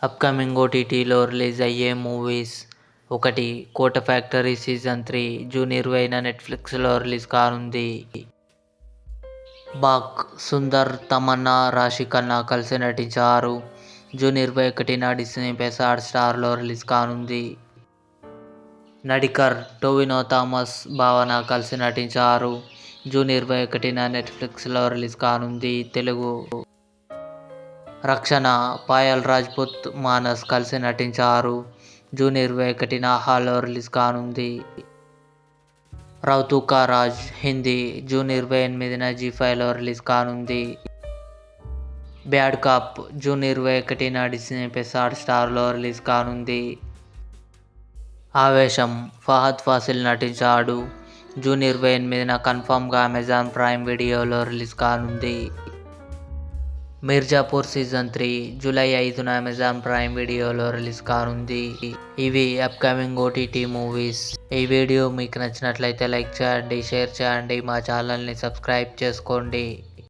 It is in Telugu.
అప్కమింగ్ ఓటీటీలో రిలీజ్ అయ్యే మూవీస్: 1. కోట ఫ్యాక్టరీ సీజన్ 3 జూన్ 20న నెట్ఫ్లిక్స్లో రిలీజ్ కానుంది. బాక్ సుందర్, తమన్నా, రాశి ఖన్నా కలిసి నటించారు. జూన్ 21న డిస్నీ ప్లస్ హాట్‌స్టార్లో రిలీజ్ కానుంది. నడికర్, టొవినో థామస్, భావన కలిసి నటించారు. జూన్ 21న నెట్ఫ్లిక్స్లో రిలీజ్ కానుంది. తెలుగు. రక్షణ, పాయల్ రాజ్పుత్, మానస్ కలిసి నటించారు. జూన్ 21న ఆహాలో రిలీజ్ కానుంది. రౌతు కా రాజ్, హిందీ జూన్ 28న జీ5లో రిలీజ్ కానుంది. బ్యాడ్ కాప్ జూన్ 21న డిస్నీ ప్లస్ హాట్‌స్టార్లో రిలీజ్ కానుంది. ఆవేశం, ఫహద్ ఫాసిల్ నటించాడు. జూన్ 28న కన్ఫర్మ్గా అమెజాన్ ప్రైమ్ వీడియోలో రిలీజ్ కానుంది. మిర్జాపూర్ సీజన్ 3 జూలై 5న అమెజాన్ ప్రైమ్ వీడియోలో రిలీజ్ కానుంది. ఇవి అప్కమింగ్ ఓటీటీ మూవీస్. ఈ వీడియో మీకు నచ్చినట్లయితే లైక్ చేయండి, షేర్ చేయండి, మా ఛానల్ని సబ్స్క్రైబ్ చేసుకోండి.